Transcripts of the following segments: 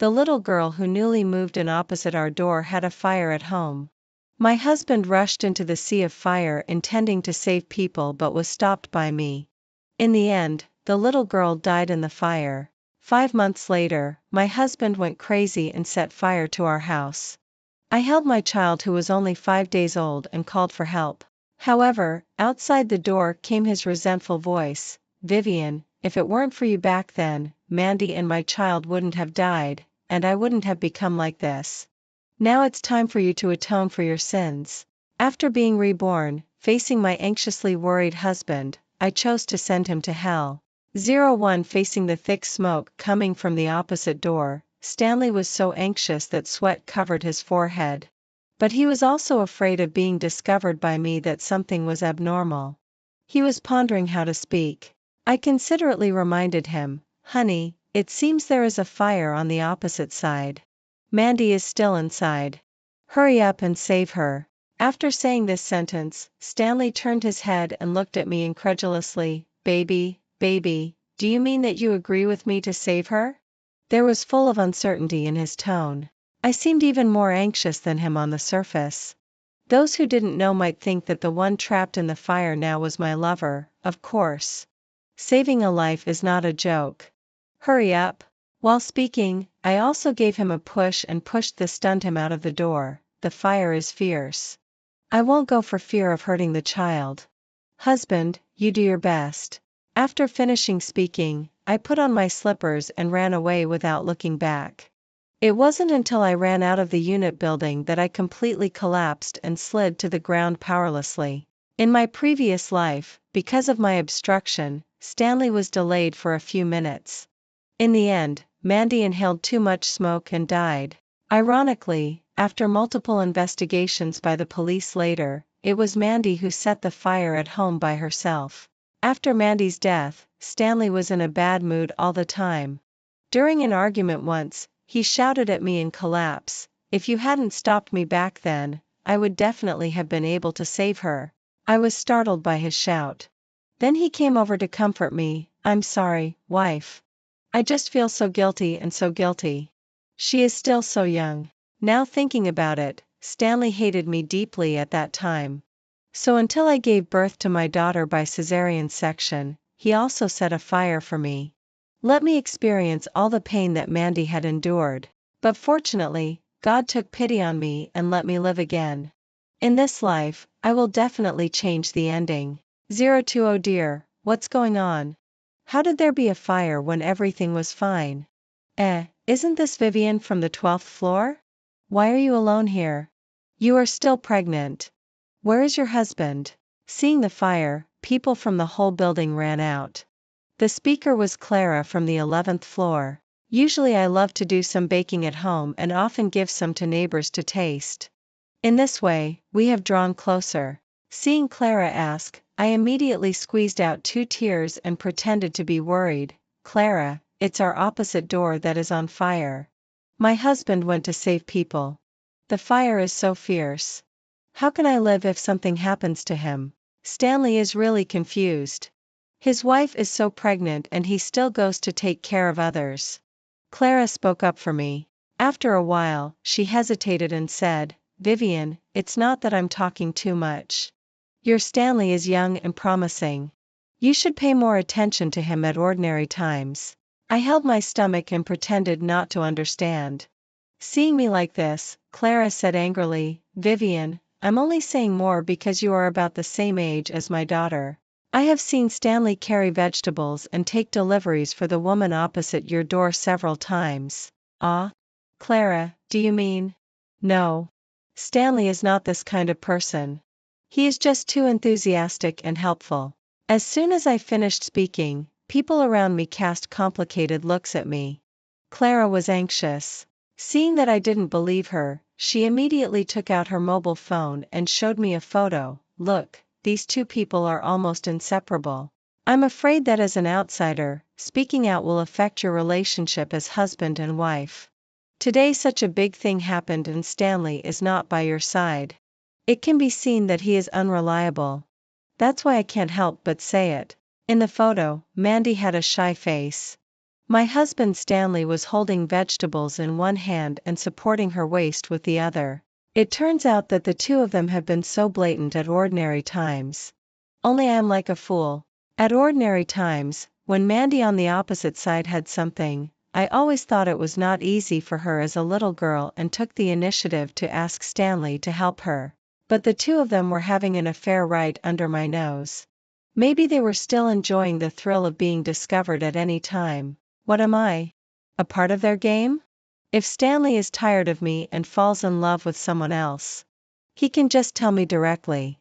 The little girl who newly moved in opposite our door had a fire at home. My husband rushed into the sea of fire intending to save people but was stopped by me. In the end, the little girl died in the fire. 5 months later, my husband went crazy and set fire to our house. I held my child who was only 5 days old and called for help. However, outside the door came his resentful voice, "Vivian, if it weren't for you back then, Mandy and my child wouldn't have died, and I wouldn't have become like this. Now it's time for you to atone for your sins." After being reborn, facing my anxiously worried husband, I chose to send him to hell. 01 Facing the thick smoke coming from the opposite door, Stanley was so anxious that sweat covered his forehead. But he was also afraid of being discovered by me that something was abnormal. He was pondering how to speak. I considerately reminded him, "Honey, it seems there is a fire on the opposite side. Mandy is still inside. Hurry up and save her." After saying this sentence, Stanley turned his head and looked at me incredulously. Baby, do you mean that you agree with me to save her?" There was full of uncertainty in his tone. I seemed even more anxious than him on the surface. Those who didn't know might think that the one trapped in the fire now was my lover, of course. Saving a life is not a joke. Hurry up. While speaking, I also gave him a push and pushed the stunned him out of the door. The fire is fierce. I won't go for fear of hurting the child. Husband, you do your best. After finishing speaking, I put on my slippers and ran away without looking back. It wasn't until I ran out of the unit building that I completely collapsed and slid to the ground powerlessly. In my previous life, because of my obstruction, Stanley was delayed for a few minutes. In the end, Mandy inhaled too much smoke and died. Ironically, after multiple investigations by the police later, it was Mandy who set the fire at home by herself. After Mandy's death, Stanley was in a bad mood all the time. During an argument once, he shouted at me in collapse, "If you hadn't stopped me back then, I would definitely have been able to save her." I was startled by his shout. Then he came over to comfort me. "I'm sorry, wife. I just feel so guilty and so guilty. She is still so young." Now thinking about it, Stanley hated me deeply at that time. So until I gave birth to my daughter by cesarean section, he also set a fire for me. Let me experience all the pain that Mandy had endured. But fortunately, God took pity on me and let me live again. In this life, I will definitely change the ending. 02 Oh dear, what's going on? How did there be a fire when everything was fine? Isn't this Vivian from the 12th floor? Why are you alone here? You are still pregnant. Where is your husband? Seeing the fire, people from the whole building ran out. The speaker was Clara from the 11th floor. Usually I love to do some baking at home and often give some to neighbors to taste. In this way, we have drawn closer. Seeing Clara ask, I immediately squeezed out 2 tears and pretended to be worried. "Clara, it's our opposite door that is on fire. My husband went to save people. The fire is so fierce. How can I live if something happens to him?" Stanley is really confused. His wife is so pregnant and he still goes to take care of others. Clara spoke up for me. After a while, she hesitated and said, "Vivian, it's not that I'm talking too much. Your Stanley is young and promising. You should pay more attention to him at ordinary times." I held my stomach and pretended not to understand. Seeing me like this, Clara said angrily, "Vivian, I'm only saying more because you are about the same age as my daughter. I have seen Stanley carry vegetables and take deliveries for the woman opposite your door several times." "Ah? Clara, do you mean?" "No. Stanley is not this kind of person. He is just too enthusiastic and helpful." As soon as I finished speaking, people around me cast complicated looks at me. Clara was anxious. Seeing that I didn't believe her, she immediately took out her mobile phone and showed me a photo. "Look, these 2 people are almost inseparable. I'm afraid that as an outsider, speaking out will affect your relationship as husband and wife. Today such a big thing happened and Stanley is not by your side. It can be seen that he is unreliable. That's why I can't help but say it." In the photo, Mandy had a shy face. My husband Stanley was holding vegetables in one hand and supporting her waist with the other. It turns out that the two of them have been so blatant at ordinary times. Only I am like a fool. At ordinary times, when Mandy on the opposite side had something, I always thought it was not easy for her as a little girl and took the initiative to ask Stanley to help her. But the two of them were having an affair right under my nose. Maybe they were still enjoying the thrill of being discovered at any time. What am I? A part of their game? If Stanley is tired of me and falls in love with someone else, he can just tell me directly.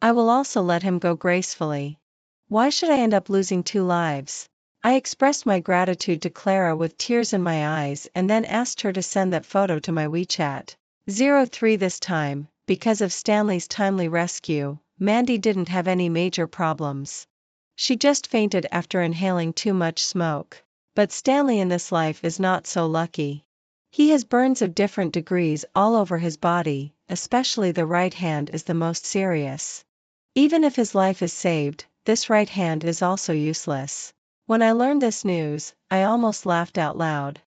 I will also let him go gracefully. Why should I end up losing 2 lives? I expressed my gratitude to Clara with tears in my eyes and then asked her to send that photo to my WeChat. 03 This time, because of Stanley's timely rescue, Mandy didn't have any major problems. She just fainted after inhaling too much smoke. But Stanley in this life is not so lucky. He has burns of different degrees all over his body, especially the right hand is the most serious. Even if his life is saved, this right hand is also useless. When I learned this news, I almost laughed out loud.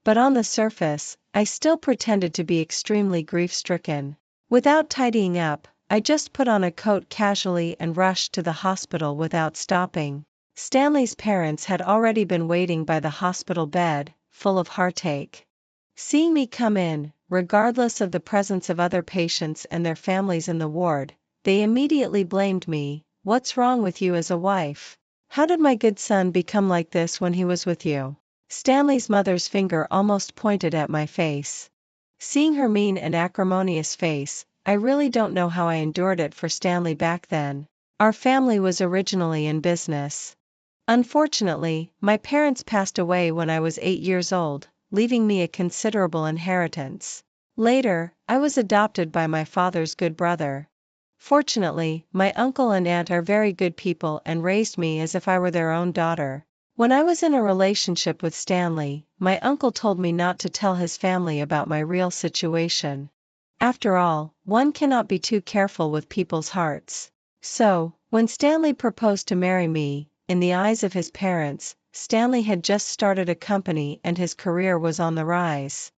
But on the surface, I still pretended to be extremely grief-stricken. Without tidying up, I just put on a coat casually and rushed to the hospital without stopping. Stanley's parents had already been waiting by the hospital bed, full of heartache. Seeing me come in, regardless of the presence of other patients and their families in the ward, they immediately blamed me. What's wrong with you as a wife? How did my good son become like this when he was with you? Stanley's mother's finger almost pointed at my face. Seeing her mean and acrimonious face, I really don't know how I endured it for Stanley back then. Our family was originally in business. Unfortunately, my parents passed away when I was 8 years old, leaving me a considerable inheritance. Later, I was adopted by my father's good brother. Fortunately, my uncle and aunt are very good people and raised me as if I were their own daughter. When I was in a relationship with Stanley, my uncle told me not to tell his family about my real situation. After all, one cannot be too careful with people's hearts. So, when Stanley proposed to marry me, in the eyes of his parents, Stanley had just started a company and his career was on the rise.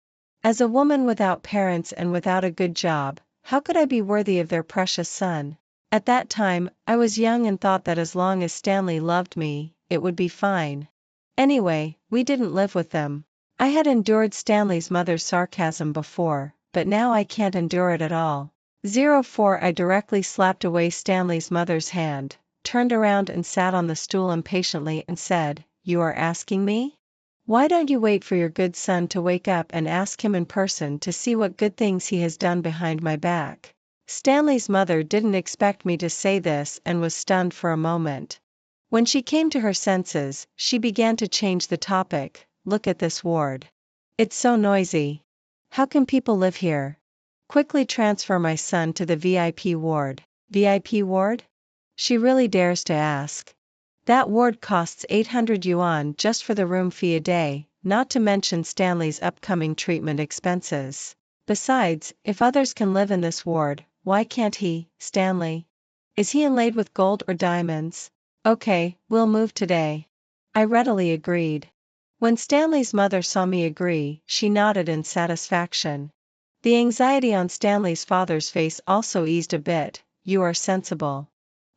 As a woman without parents and without a good job, how could I be worthy of their precious son? At that time, I was young and thought that as long as Stanley loved me, it would be fine. Anyway, we didn't live with them. I had endured Stanley's mother's sarcasm before, but now I can't endure it at all. 04 I directly slapped away Stanley's mother's hand, turned around and sat on the stool impatiently and said, "You are asking me? Why don't you wait for your good son to wake up and ask him in person to see what good things he has done behind my back?" Stanley's mother didn't expect me to say this and was stunned for a moment. When she came to her senses, she began to change the topic. "Look at this ward. It's so noisy. How can people live here? Quickly transfer my son to the VIP ward." VIP ward? She really dares to ask. That ward costs 800 yuan just for the room fee a day, not to mention Stanley's upcoming treatment expenses. Besides, if others can live in this ward, why can't he, Stanley? Is he inlaid with gold or diamonds? Okay, we'll move today. I readily agreed. When Stanley's mother saw me agree, she nodded in satisfaction. The anxiety on Stanley's father's face also eased a bit. "You are sensible.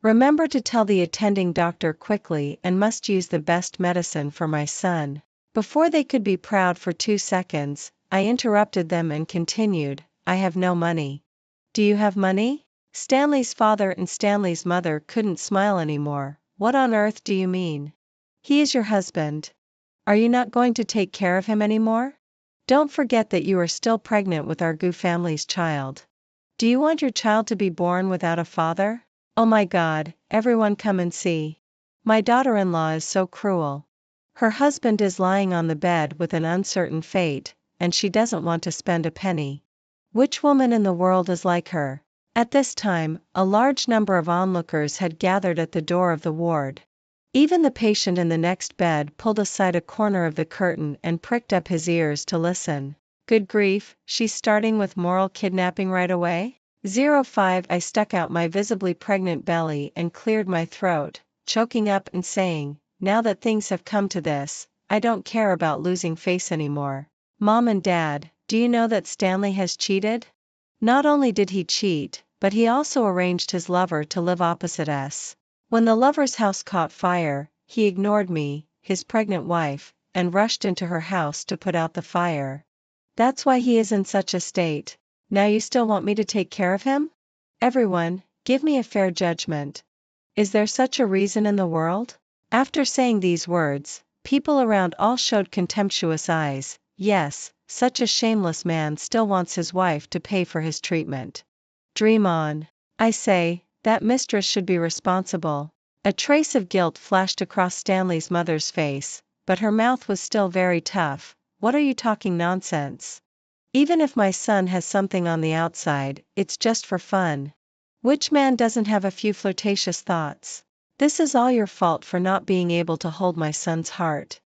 Remember to tell the attending doctor quickly and must use the best medicine for my son." Before they could be proud for 2 seconds, I interrupted them and continued, "I have no money." "Do you have money?" Stanley's father and Stanley's mother couldn't smile anymore. "What on earth do you mean? He is your husband. Are you not going to take care of him anymore? Don't forget that you are still pregnant with our Gu family's child. Do you want your child to be born without a father? Oh my God, everyone come and see. My daughter-in-law is so cruel. Her husband is lying on the bed with an uncertain fate, and she doesn't want to spend a penny. Which woman in the world is like her?" At this time, a large number of onlookers had gathered at the door of the ward. Even the patient in the next bed pulled aside a corner of the curtain and pricked up his ears to listen. Good grief, she's starting with moral kidnapping right away? 05 I stuck out my visibly pregnant belly and cleared my throat, choking up and saying, "Now that things have come to this, I don't care about losing face anymore. Mom and Dad, do you know that Stanley has cheated? Not only did he cheat, but he also arranged his lover to live opposite us. When the lover's house caught fire, he ignored me, his pregnant wife, and rushed into her house to put out the fire. That's why he is in such a state. Now you still want me to take care of him? Everyone, give me a fair judgment. Is there such a reason in the world? After saying these words, people around all showed contemptuous eyes. Yes, such a shameless man still wants his wife to pay for his treatment. Dream on. I say, that mistress should be responsible. A trace of guilt flashed across Stanley's mother's face, but her mouth was still very tough. What are you talking nonsense? Even if my son has something on the outside, it's just for fun. Which man doesn't have a few flirtatious thoughts? This is all your fault for not being able to hold my son's heart.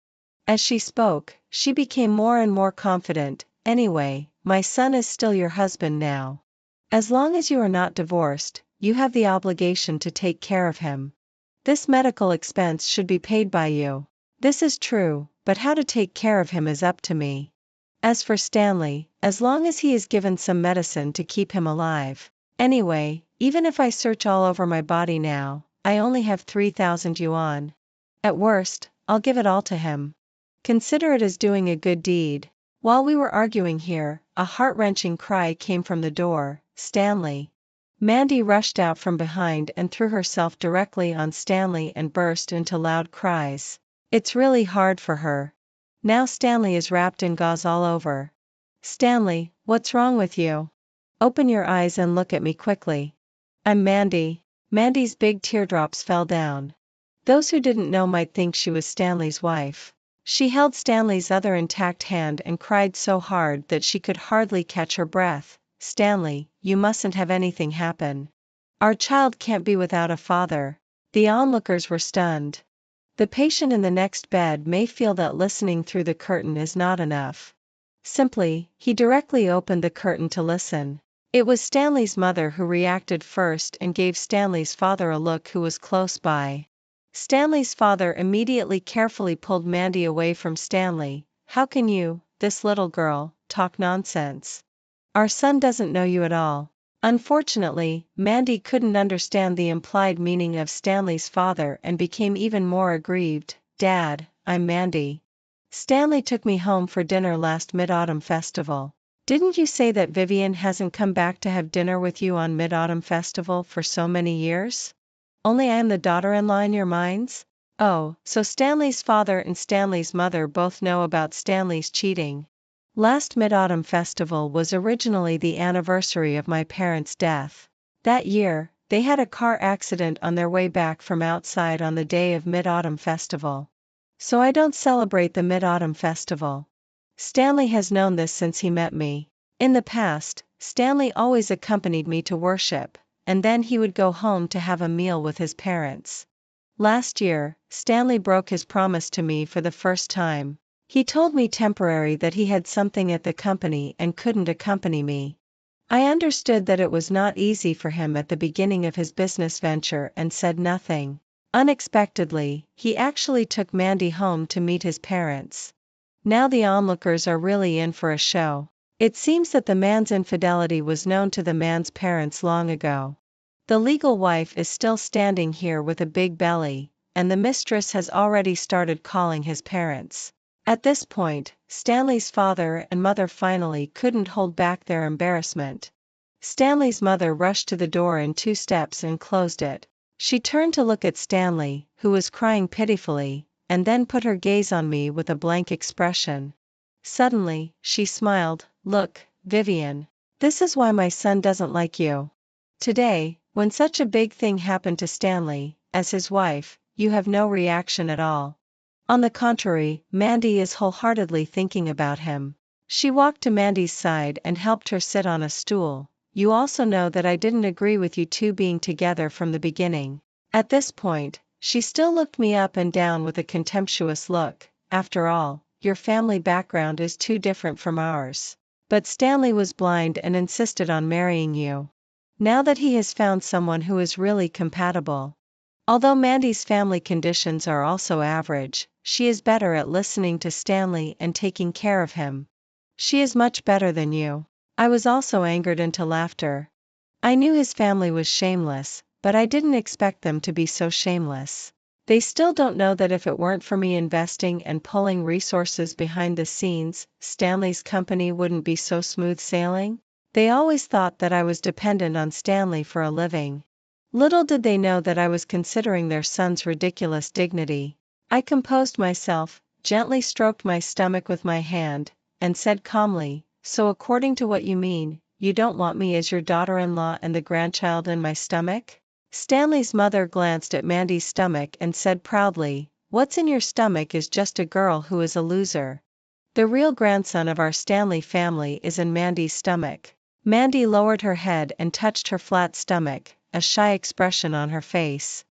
As she spoke, she became more and more confident. Anyway, my son is still your husband now. As long as you are not divorced, you have the obligation to take care of him. This medical expense should be paid by you. This is true, but how to take care of him is up to me. As for Stanley, as long as he is given some medicine to keep him alive. Anyway, even if I search all over my body now, I only have 3,000 yuan. At worst, I'll give it all to him. Consider it as doing a good deed. While we were arguing here, a heart-wrenching cry came from the door. Stanley. Mandy rushed out from behind and threw herself directly on Stanley and burst into loud cries. It's really hard for her. Now Stanley is wrapped in gauze all over. Stanley, what's wrong with you? Open your eyes and look at me quickly. I'm Mandy. Mandy's big teardrops fell down. Those who didn't know might think she was Stanley's wife. She held Stanley's other intact hand and cried so hard that she could hardly catch her breath. Stanley, you mustn't have anything happen. Our child can't be without a father. The onlookers were stunned. The patient in the next bed may feel that listening through the curtain is not enough. Simply, he directly opened the curtain to listen. It was Stanley's mother who reacted first and gave Stanley's father a look who was close by. Stanley's father immediately carefully pulled Mandy away from Stanley. How can you, this little girl, talk nonsense? Our son doesn't know you at all. Unfortunately, Mandy couldn't understand the implied meaning of Stanley's father and became even more aggrieved. Dad, I'm Mandy. Stanley took me home for dinner last Mid-Autumn Festival. Didn't you say that Vivian hasn't come back to have dinner with you on Mid-Autumn Festival for so many years? Only I am the daughter-in-law in your minds? Oh, so Stanley's father and Stanley's mother both know about Stanley's cheating. Last Mid-Autumn Festival was originally the anniversary of my parents' death. That year, they had a car accident on their way back from outside on the day of Mid-Autumn Festival. So I don't celebrate the Mid-Autumn Festival. Stanley has known this since he met me. In the past, Stanley always accompanied me to worship, and then he would go home to have a meal with his parents. Last year, Stanley broke his promise to me for the first time. He told me temporarily that he had something at the company and couldn't accompany me. I understood that it was not easy for him at the beginning of his business venture and said nothing. Unexpectedly, he actually took Mandy home to meet his parents. Now the onlookers are really in for a show. It seems that the man's infidelity was known to the man's parents long ago. The legal wife is still standing here with a big belly, and the mistress has already started calling his parents. At this point, Stanley's father and mother finally couldn't hold back their embarrassment. Stanley's mother rushed to the door in 2 steps and closed it. She turned to look at Stanley, who was crying pitifully, and then put her gaze on me with a blank expression. Suddenly, she smiled. Look, Vivian. This is why my son doesn't like you. Today, when such a big thing happened to Stanley, as his wife, you have no reaction at all. On the contrary, Mandy is wholeheartedly thinking about him. She walked to Mandy's side and helped her sit on a stool. You also know that I didn't agree with you two being together from the beginning. At this point, she still looked me up and down with a contemptuous look. After all, your family background is too different from ours. But Stanley was blind and insisted on marrying you. Now that he has found someone who is really compatible. Although Mandy's family conditions are also average, she is better at listening to Stanley and taking care of him. She is much better than you. I was also angered into laughter. I knew his family was shameless, but I didn't expect them to be so shameless. They still don't know that if it weren't for me investing and pulling resources behind the scenes, Stanley's company wouldn't be so smooth sailing. They always thought that I was dependent on Stanley for a living. Little did they know that I was considering their son's ridiculous dignity. I composed myself, gently stroked my stomach with my hand, and said calmly, "So according to what you mean, you don't want me as your daughter-in-law and the grandchild in my stomach?" Stanley's mother glanced at Mandy's stomach and said proudly, "What's in your stomach is just a girl who is a loser. The real grandson of our Stanley family is in Mandy's stomach." Mandy lowered her head and touched her flat stomach, a shy expression on her face.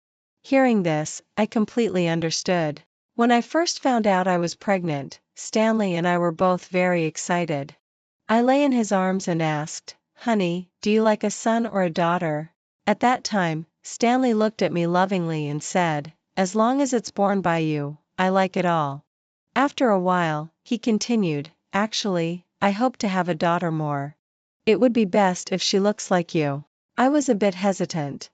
Hearing this, I completely understood. When I first found out I was pregnant, Stanley and I were both very excited. I lay in his arms and asked, "Honey, do you like a son or a daughter?" At that time, Stanley looked at me lovingly and said, "As long as it's born by you, I like it all." After a while, he continued, "Actually, I hope to have a daughter more. It would be best if she looks like you." I was a bit hesitant.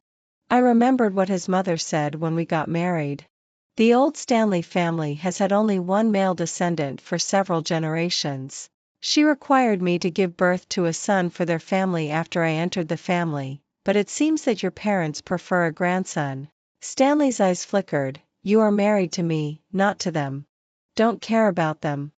I remembered what his mother said when we got married. The old Stanley family has had only one male descendant for several generations. She required me to give birth to a son for their family after I entered the family, but it seems that your parents prefer a grandson. Stanley's eyes flickered. "You are married to me, not to them. Don't care about them."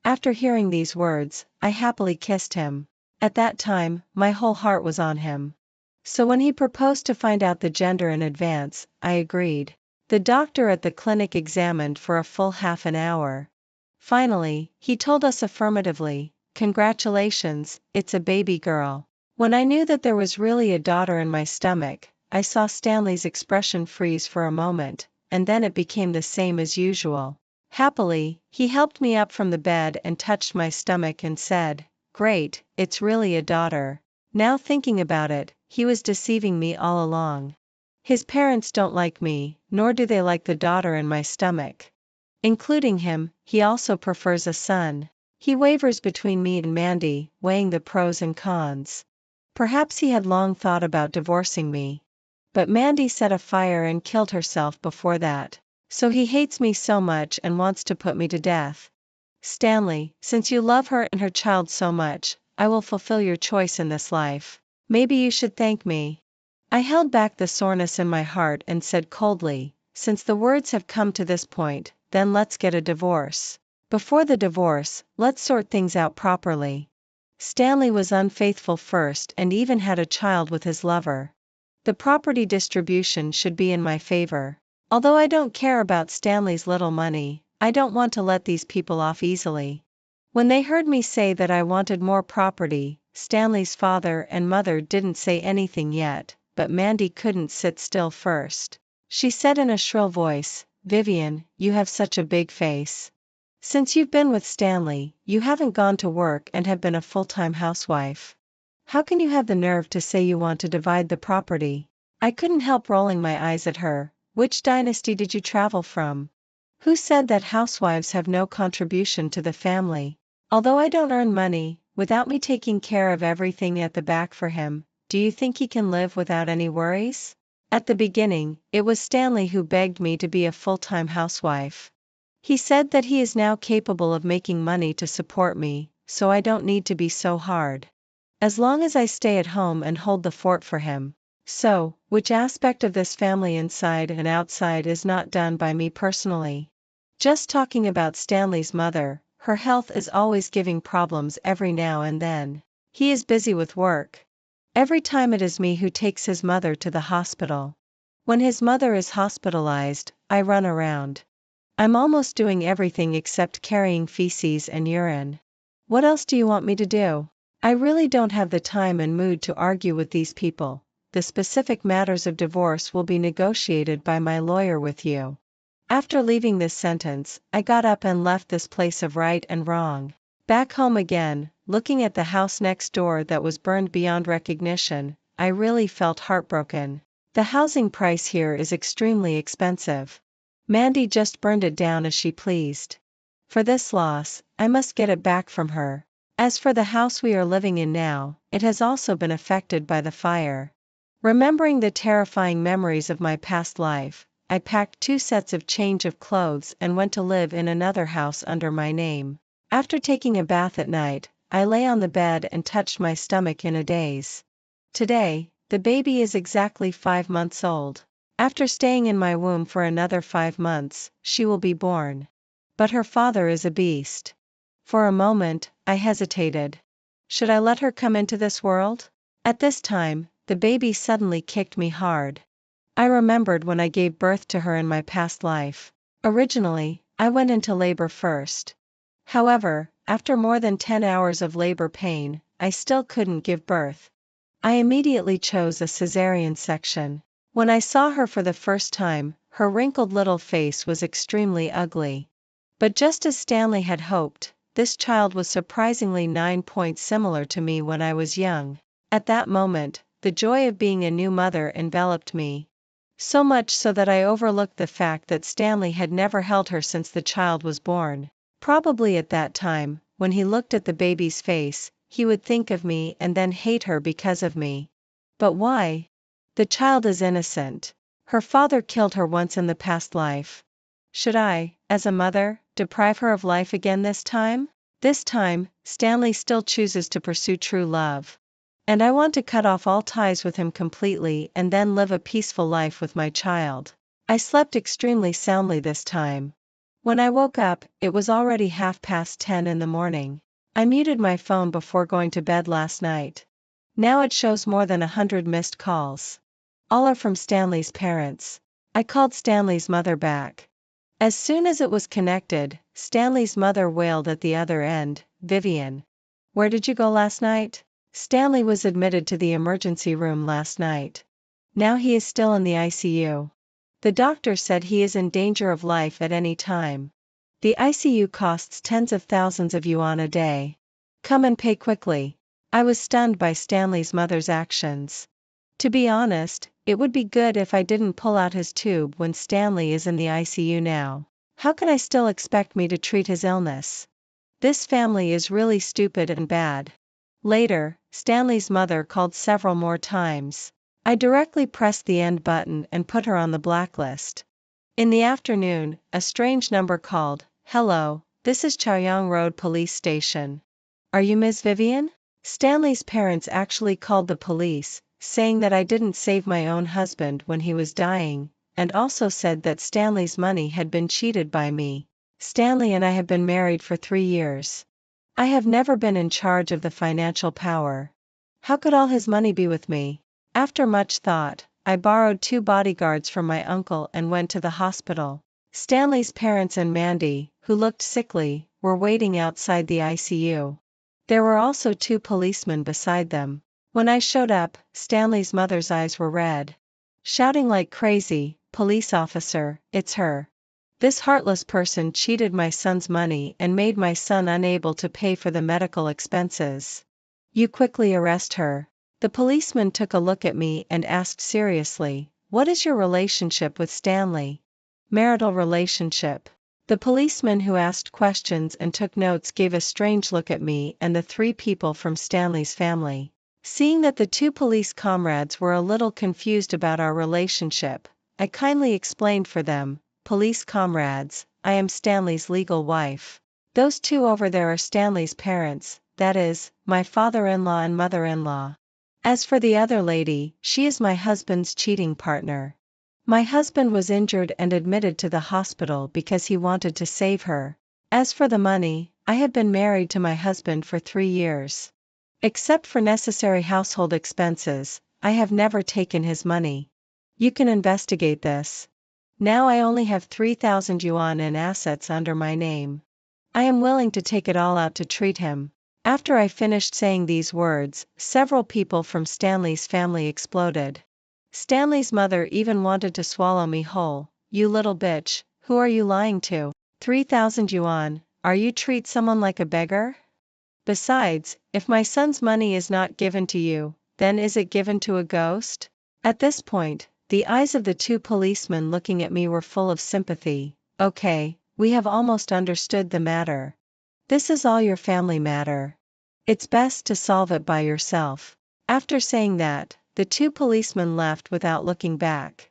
After hearing these words, I happily kissed him. At that time, my whole heart was on him. So when he proposed to find out the gender in advance, I agreed. The doctor at the clinic examined for a full half an hour. Finally, he told us affirmatively, "Congratulations, it's a baby girl." When I knew that there was really a daughter in my stomach, I saw Stanley's expression freeze for a moment, and then it became the same as usual. Happily, he helped me up from the bed and touched my stomach and said, "Great, it's really a daughter." Now thinking about it, he was deceiving me all along. His parents don't like me, nor do they like the daughter in my stomach. Including him, he also prefers a son. He wavers between me and Mandy, weighing the pros and cons. Perhaps he had long thought about divorcing me. But Mandy set a fire and killed herself before that. So he hates me so much and wants to put me to death. Stanley, since you love her and her child so much, I will fulfill your choice in this life. Maybe you should thank me. I held back the soreness in my heart and said coldly, "Since the words have come to this point, then let's get a divorce. Before the divorce, let's sort things out properly." Stanley was unfaithful first and even had a child with his lover. The property distribution should be in my favor. Although I don't care about Stanley's little money, I don't want to let these people off easily. When they heard me say that I wanted more property, Stanley's father and mother didn't say anything yet, but Mandy couldn't sit still first. She said in a shrill voice, "Vivian, you have such a big face. Since you've been with Stanley, you haven't gone to work and have been a full-time housewife. How can you have the nerve to say you want to divide the property?" I couldn't help rolling my eyes at her. "Which dynasty did you travel from? Who said that housewives have no contribution to the family? Although I don't earn money, without me taking care of everything at the back for him, do you think he can live without any worries?" At the beginning, it was Stanley who begged me to be a full-time housewife. He said that he is now capable of making money to support me, so I don't need to be so hard. As long as I stay at home and hold the fort for him. So, which aspect of this family inside and outside is not done by me personally? Just talking about Stanley's mother, her health is always giving problems every now and then. He is busy with work. Every time it is me who takes his mother to the hospital. When his mother is hospitalized, I run around. I'm almost doing everything except carrying feces and urine. What else do you want me to do? I really don't have the time and mood to argue with these people. The specific matters of divorce will be negotiated by my lawyer with you. After leaving this sentence, I got up and left this place of right and wrong. Back home again, looking at the house next door that was burned beyond recognition, I really felt heartbroken. The housing price here is extremely expensive. Mandy just burned it down as she pleased. For this loss, I must get it back from her. As for the house we are living in now, it has also been affected by the fire. Remembering the terrifying memories of my past life, I packed 2 sets of change of clothes and went to live in another house under my name. After taking a bath at night, I lay on the bed and touched my stomach in a daze. Today, the baby is exactly 5 months old. After staying in my womb for another 5 months, she will be born. But her father is a beast. For a moment, I hesitated. Should I let her come into this world? At this time, the baby suddenly kicked me hard. I remembered when I gave birth to her in my past life. Originally, I went into labor first. However, after more than 10 hours of labor pain, I still couldn't give birth. I immediately chose a cesarean section. When I saw her for the first time, her wrinkled little face was extremely ugly. But just as Stanley had hoped, this child was surprisingly 9 points similar to me when I was young. At that moment, the joy of being a new mother enveloped me. So much so that I overlooked the fact that Stanley had never held her since the child was born. Probably at that time, when he looked at the baby's face, he would think of me and then hate her because of me. But why? The child is innocent. Her father killed her once in the past life. Should I, as a mother, deprive her of life again this time? This time, Stanley still chooses to pursue true love. And I want to cut off all ties with him completely and then live a peaceful life with my child. I slept extremely soundly this time. When I woke up, it was already 10:30 in the morning. I muted my phone before going to bed last night. Now it shows more than 100 missed calls. All are from Stanley's parents. I called Stanley's mother back. As soon as it was connected, Stanley's mother wailed at the other end, "Vivian, where did you go last night?" Stanley was admitted to the emergency room last night. Now he is still in the ICU. The doctor said he is in danger of life at any time. The ICU costs tens of thousands of yuan a day. Come and pay quickly. I was stunned by Stanley's mother's actions. To be honest, it would be good if I didn't pull out his tube when Stanley is in the ICU now. How can I still expect me to treat his illness? This family is really stupid and bad. Later, Stanley's mother called several more times. I directly pressed the end button and put her on the blacklist. In the afternoon, a strange number called. "Hello, this is Chaoyang Road Police Station. Are you Ms. Vivian?" Stanley's parents actually called the police, saying that I didn't save my own husband when he was dying, and also said that Stanley's money had been cheated by me. Stanley and I have been married for 3 years. I have never been in charge of the financial power. How could all his money be with me? After much thought, I borrowed 2 bodyguards from my uncle and went to the hospital. Stanley's parents and Mandy, who looked sickly, were waiting outside the ICU. There were also 2 policemen beside them. When I showed up, Stanley's mother's eyes were red. Shouting like crazy, "Police officer, it's her. This heartless person cheated my son's money and made my son unable to pay for the medical expenses. You quickly arrest her." The policeman took a look at me and asked seriously, "What is your relationship with Stanley?" "Marital relationship." The policeman who asked questions and took notes gave a strange look at me and the 3 people from Stanley's family. Seeing that the 2 police comrades were a little confused about our relationship, I kindly explained for them, "Police comrades, I am Stanley's legal wife. Those 2 over there are Stanley's parents, that is, my father-in-law and mother-in-law. As for the other lady, she is my husband's cheating partner. My husband was injured and admitted to the hospital because he wanted to save her. As for the money, I have been married to my husband for 3 years. Except for necessary household expenses, I have never taken his money. You can investigate this. Now I only have 3,000 yuan in assets under my name. I am willing to take it all out to treat him." After I finished saying these words, several people from Stanley's family exploded. Stanley's mother even wanted to swallow me whole. "You little bitch, who are you lying to? 3,000 yuan, are you treat someone like a beggar? Besides, if my son's money is not given to you, then is it given to a ghost?" At this point, The eyes of the two policemen looking at me were full of sympathy. Okay, we have almost understood the matter. This is all your family matter. It's best to solve it by yourself. After saying that, the two policemen left without looking back.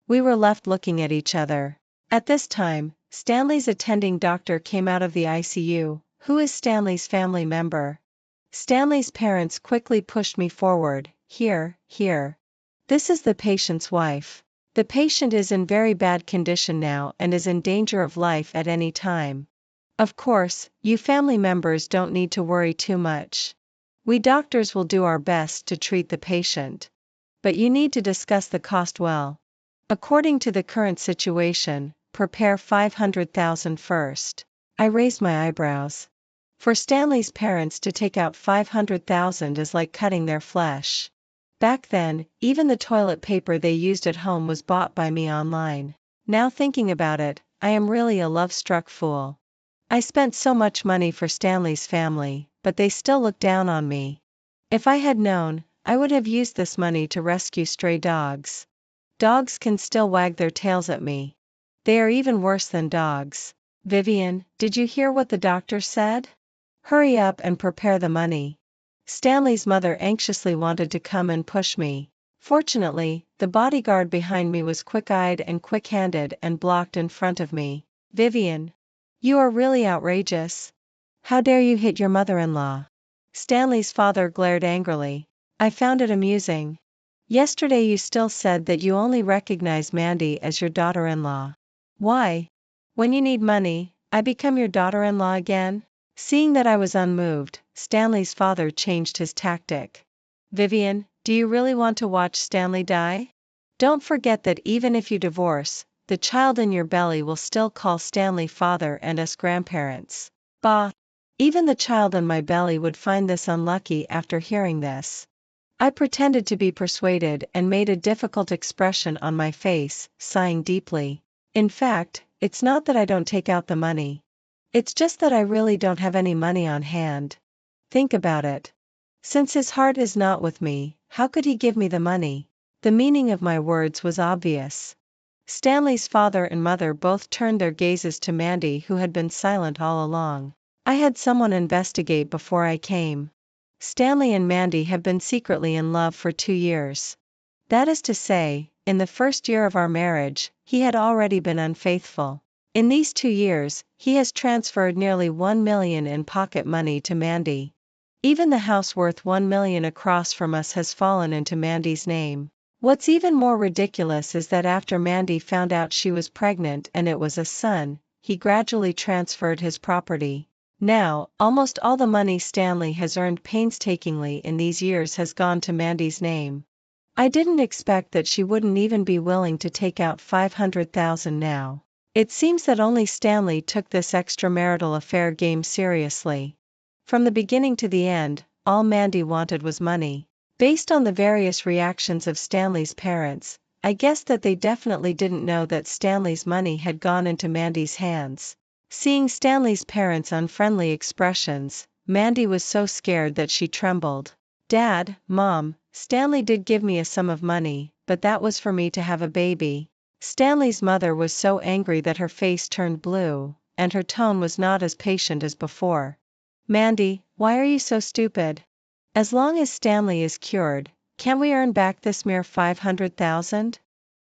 We were left looking at each other. At this time, Stanley's attending doctor came out of the ICU. Who is Stanley's family member? Stanley's parents quickly pushed me forward. Here, here. This is the patient's wife. The patient is in very bad condition now and is in danger of life at any time. Of course, you family members don't need to worry too much. We doctors will do our best to treat the patient. But you need to discuss the cost well. According to the current situation, prepare 500,000 first. I raised my eyebrows. For Stanley's parents to take out 500,000 is like cutting their flesh. Back then, even the toilet paper they used at home was bought by me online. Now thinking about it, I am really a love-struck fool. I spent so much money for Stanley's family, but they still look down on me. If I had known, I would have used this money to rescue stray dogs. Dogs can still wag their tails at me. They are even worse than dogs. Vivian, did you hear what the doctor said? Hurry up and prepare the money. Stanley's mother anxiously wanted to come and push me. Fortunately, the bodyguard behind me was quick-eyed and quick-handed and blocked in front of me. Vivian, you are really outrageous. How dare you hit your mother-in-law? Stanley's father glared angrily. I found it amusing. Yesterday you still said that you only recognize Mandy as your daughter-in-law. Why? When you need money, I become your daughter-in-law again? Seeing that I was unmoved, Stanley's father changed his tactic. Vivian, do you really want to watch Stanley die? Don't forget that even if you divorce, the child in your belly will still call Stanley father and us grandparents. Bah! Even the child in my belly would find this unlucky after hearing this. I pretended to be persuaded and made a difficult expression on my face, sighing deeply. In fact, it's not that I don't take out the money. It's just that I really don't have any money on hand. Think about it. Since his heart is not with me, how could he give me the money? The meaning of my words was obvious. Stanley's father and mother both turned their gazes to Mandy, who had been silent all along. I had someone investigate before I came. Stanley and Mandy have been secretly in love for 2 years. That is to say, in the first year of our marriage, he had already been unfaithful. In these 2 years, he has transferred nearly 1 million in pocket money to Mandy. Even the house worth 1 million across from us has fallen into Mandy's name. What's even more ridiculous is that after Mandy found out she was pregnant and it was a son, he gradually transferred his property. Now, almost all the money Stanley has earned painstakingly in these years has gone to Mandy's name. I didn't expect that she wouldn't even be willing to take out 500,000 now. It seems that only Stanley took this extramarital affair game seriously. From the beginning to the end, all Mandy wanted was money. Based on the various reactions of Stanley's parents, I guessed that they definitely didn't know that Stanley's money had gone into Mandy's hands. Seeing Stanley's parents' unfriendly expressions, Mandy was so scared that she trembled. Dad, Mom, Stanley did give me a sum of money, but that was for me to have a baby. Stanley's mother was so angry that her face turned blue, and her tone was not as patient as before. Mandy, why are you so stupid? As long as Stanley is cured, can't we earn back this mere 500,000?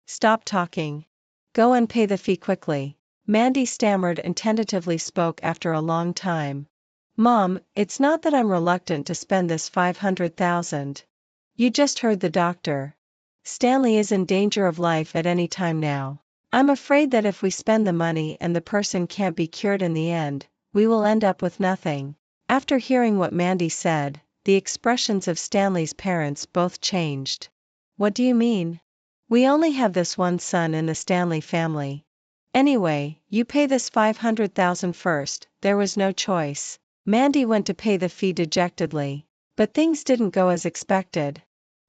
Stop talking. Go and pay the fee quickly. Mandy stammered and tentatively spoke after a long time. Mom, it's not that I'm reluctant to spend this 500,000. You just heard the doctor. Stanley is in danger of life at any time now. I'm afraid that if we spend the money and the person can't be cured in the end, we will end up with nothing. After hearing what Mandy said, the expressions of Stanley's parents both changed. What do you mean? We only have this one son in the Stanley family. Anyway, you pay this 500,000 first, there was no choice. Mandy went to pay the fee dejectedly. But things didn't go as expected.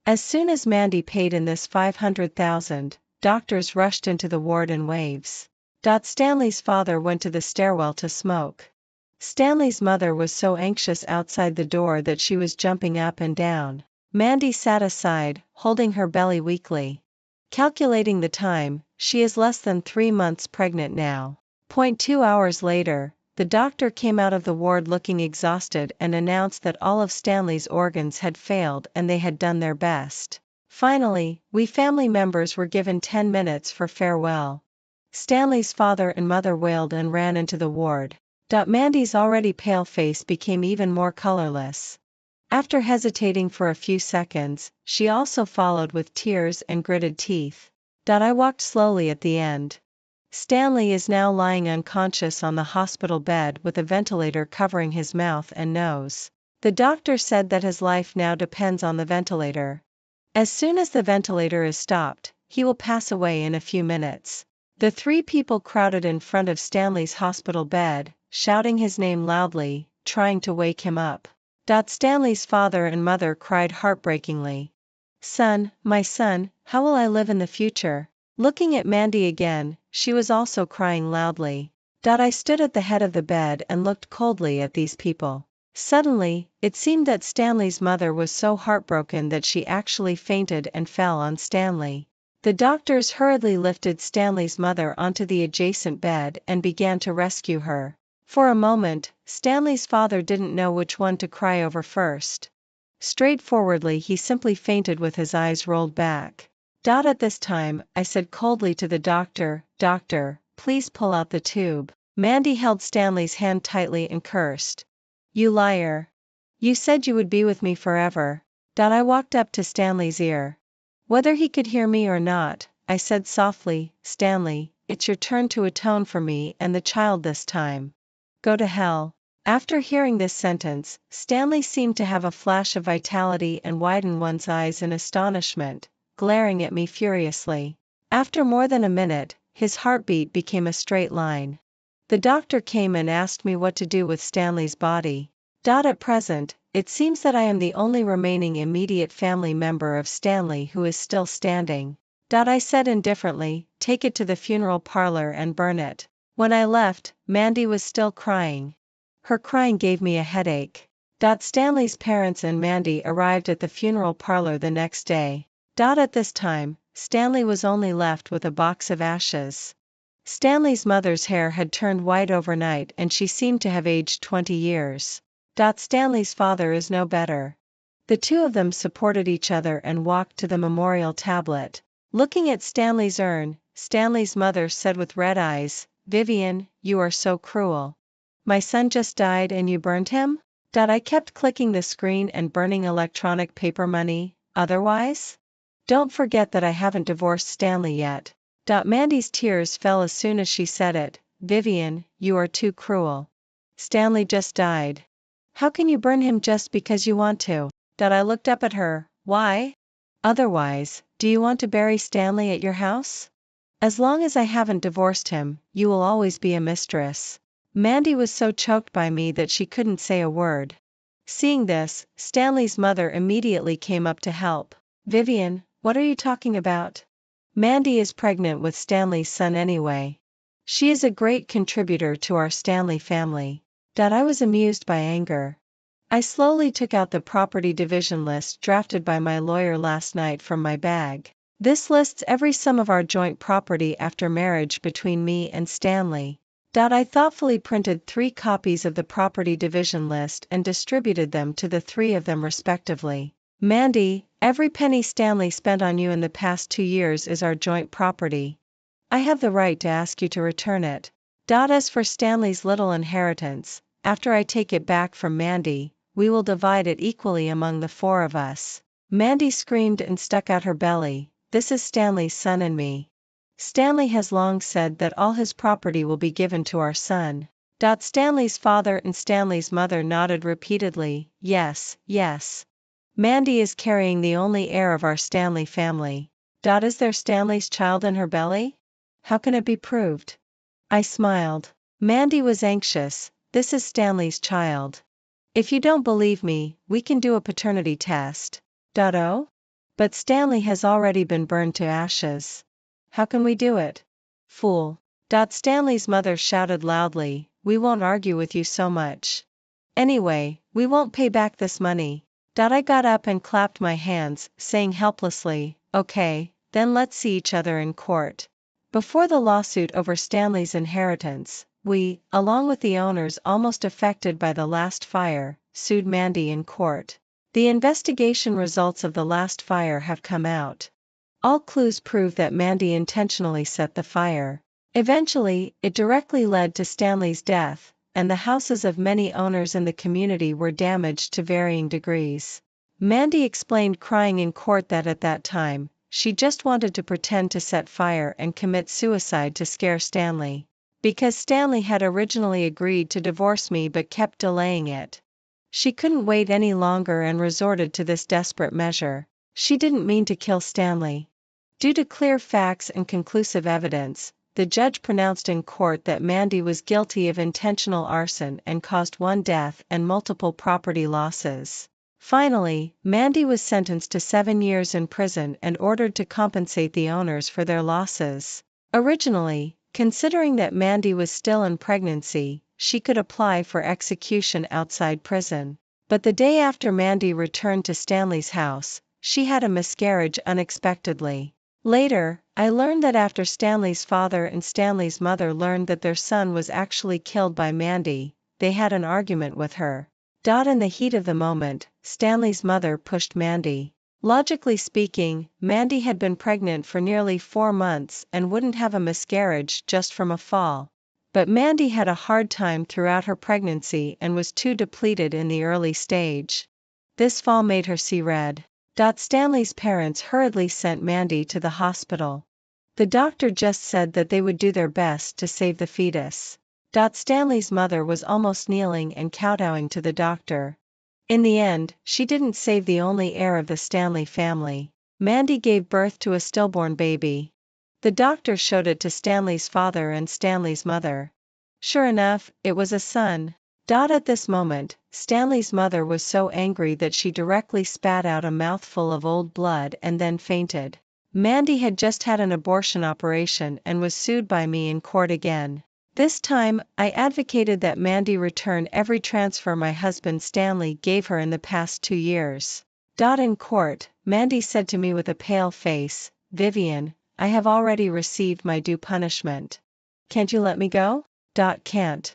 As soon as Mandy paid in this 500,000, doctors rushed into the ward in waves. Stanley's father went to the stairwell to smoke. Stanley's mother was so anxious outside the door that she was jumping up and down. Mandy sat aside, holding her belly weakly. Calculating the time, she is less than 3 months pregnant now. 2 hours later, the doctor came out of the ward looking exhausted and announced that all of Stanley's organs had failed and they had done their best. Finally, we family members were given 10 minutes for farewell. Stanley's father and mother wailed and ran into the ward. Mandy's already pale face became even more colorless. After hesitating for a few seconds, she also followed with tears and gritted teeth. I walked slowly at the end. Stanley is now lying unconscious on the hospital bed with a ventilator covering his mouth and nose. The doctor said that his life now depends on the ventilator. As soon as the ventilator is stopped, he will pass away in a few minutes. The 3 people crowded in front of Stanley's hospital bed, shouting his name loudly, trying to wake him up. Stanley's father and mother cried heartbreakingly. "Son, my son, how will I live in the future?" Looking at Mandy again, she was also crying loudly. I stood at the head of the bed and looked coldly at these people. Suddenly, it seemed that Stanley's mother was so heartbroken that she actually fainted and fell on Stanley. The doctors hurriedly lifted Stanley's mother onto the adjacent bed and began to rescue her. For a moment, Stanley's father didn't know which one to cry over first. Straightforwardly, he simply fainted with his eyes rolled back. At this time, I said coldly to the doctor, "Doctor, please pull out the tube." Mandy held Stanley's hand tightly and cursed. "You liar. You said you would be with me forever." I walked up to Stanley's ear. Whether he could hear me or not, I said softly, "Stanley, it's your turn to atone for me and the child this time. Go to hell." After hearing this sentence, Stanley seemed to have a flash of vitality and widen one's eyes in astonishment, glaring at me furiously. After more than a minute, his heartbeat became a straight line. The doctor came and asked me what to do with Stanley's body. At present, it seems that I am the only remaining immediate family member of Stanley who is still standing. I said indifferently, "Take it to the funeral parlor and burn it." When I left, Mandy was still crying. Her crying gave me a headache. Stanley's parents and Mandy arrived at the funeral parlor the next day. At this time, Stanley was only left with a box of ashes. Stanley's mother's hair had turned white overnight and she seemed to have aged 20 years. Stanley's father is no better. The two of them supported each other and walked to the memorial tablet. Looking at Stanley's urn, Stanley's mother said with red eyes, "Vivian, you are so cruel. My son just died and you burned him?" I kept clicking the screen and burning electronic paper money. "Otherwise? Don't forget that I haven't divorced Stanley yet." Mandy's tears fell as soon as she said it. "Vivian, you are too cruel. Stanley just died. How can you burn him just because you want to?" I looked up at her. "Why? Otherwise, do you want to bury Stanley at your house? As long as I haven't divorced him, you will always be a mistress." Mandy was so choked by me that she couldn't say a word. Seeing this, Stanley's mother immediately came up to help. "Vivian, what are you talking about? Mandy is pregnant with Stanley's son anyway. She is a great contributor to our Stanley family." I was amused by anger. I slowly took out the property division list drafted by my lawyer last night from my bag. This lists every sum of our joint property after marriage between me and Stanley. I thoughtfully printed 3 copies of the property division list and distributed them to the 3 of them respectively. "Mandy, every penny Stanley spent on you in the past 2 years is our joint property. I have the right to ask you to return it. As for Stanley's little inheritance, after I take it back from Mandy, we will divide it equally among the 4 of us." Mandy screamed and stuck out her belly. "This is Stanley's son and me. Stanley has long said that all his property will be given to our son." Stanley's father and Stanley's mother nodded repeatedly. "Yes, yes. Mandy is carrying the only heir of our Stanley family." Is there Stanley's child in her belly? How can it be proved?" I smiled. Mandy was anxious. "This is Stanley's child. If you don't believe me, we can do a paternity test." Oh? But Stanley has already been burned to ashes. How can we do it? Fool. Stanley's mother shouted loudly, "We won't argue with you so much. Anyway, we won't pay back this money." I got up and clapped my hands, saying helplessly, "Okay, then let's see each other in court. Before the lawsuit over Stanley's inheritance, we, along with the owners almost affected by the last fire, sued Mandy in court. The investigation results of the last fire have come out. All clues prove that Mandy intentionally set the fire. Eventually, it directly led to Stanley's death, and the houses of many owners in the community were damaged to varying degrees. Mandy explained crying in court that at that time, she just wanted to pretend to set fire and commit suicide to scare Stanley. Because Stanley had originally agreed to divorce me but kept delaying it. She couldn't wait any longer and resorted to this desperate measure. She didn't mean to kill Stanley. Due to clear facts and conclusive evidence, the judge pronounced in court that Mandy was guilty of intentional arson and caused 1 death and multiple property losses. Finally, Mandy was sentenced to 7 years in prison and ordered to compensate the owners for their losses. Originally, considering that Mandy was still in pregnancy, she could apply for execution outside prison. But the day after Mandy returned to Stanley's house, she had a miscarriage unexpectedly. Later, I learned that after Stanley's father and Stanley's mother learned that their son was actually killed by Mandy, they had an argument with her. In the heat of the moment, Stanley's mother pushed Mandy. Logically speaking, Mandy had been pregnant for nearly 4 months and wouldn't have a miscarriage just from a fall. But Mandy had a hard time throughout her pregnancy and was too depleted in the early stage. This fall made her see red. Stanley's parents hurriedly sent Mandy to the hospital. The doctor just said that they would do their best to save the fetus. Stanley's mother was almost kneeling and kowtowing to the doctor. In the end, she didn't save the only heir of the Stanley family. Mandy gave birth to a stillborn baby. The doctor showed it to Stanley's father and Stanley's mother. Sure enough, it was a son. At this moment, Stanley's mother was so angry that she directly spat out a mouthful of old blood and then fainted. Mandy had just had an abortion operation and was sued by me in court again. This time, I advocated that Mandy return every transfer my husband Stanley gave her in the past 2 years. In court, Mandy said to me with a pale face, "Vivian, I have already received my due punishment. Can't you let me go?" Can't.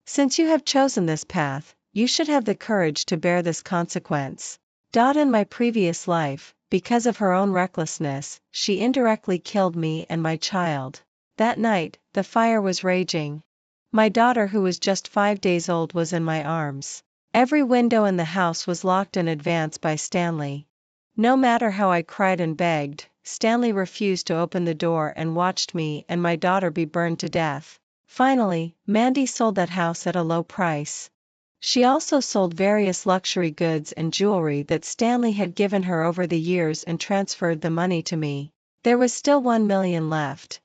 Since you have chosen this path, you should have the courage to bear this consequence. In my previous life, because of her own recklessness, she indirectly killed me and my child. That night, the fire was raging. My daughter, who was just 5 days old, was in my arms. Every window in the house was locked in advance by Stanley. No matter how I cried and begged, Stanley refused to open the door and watched me and my daughter be burned to death. Finally, Mandy sold that house at a low price. She also sold various luxury goods and jewelry that Stanley had given her over the years and transferred the money to me. There was still 1 million left.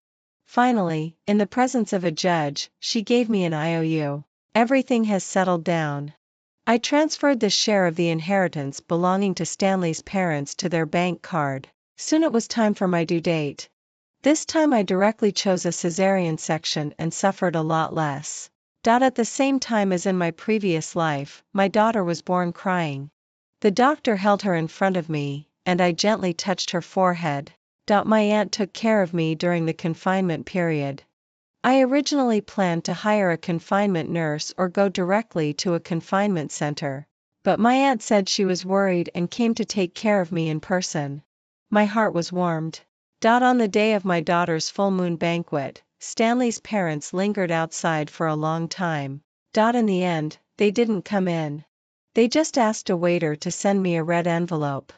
Finally, in the presence of a judge, she gave me an IOU. Everything has settled down. I transferred the share of the inheritance belonging to Stanley's parents to their bank card. Soon it was time for my due date. This time I directly chose a cesarean section and suffered a lot less. At the same time as in my previous life, my daughter was born crying. The doctor held her in front of me, and I gently touched her forehead. My aunt took care of me during the confinement period. I originally planned to hire a confinement nurse or go directly to a confinement center. But my aunt said she was worried and came to take care of me in person. My heart was warmed. On the day of my daughter's full moon banquet, Stanley's parents lingered outside for a long time. In the end, they didn't come in. They just asked a waiter to send me a red envelope.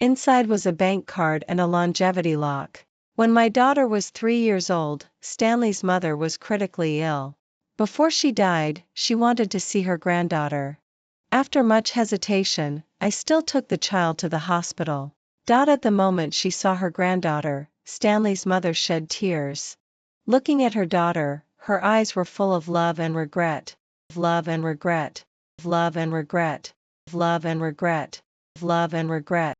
Inside was a bank card and a longevity lock. When my daughter was 3 years old, Stanley's mother was critically ill. Before she died, she wanted to see her granddaughter. After much hesitation, I still took the child to the hospital. At the moment she saw her granddaughter, Stanley's mother shed tears. Looking at her daughter, her eyes were full of love and regret. Love and regret. Love and regret. Love and regret. Love and regret.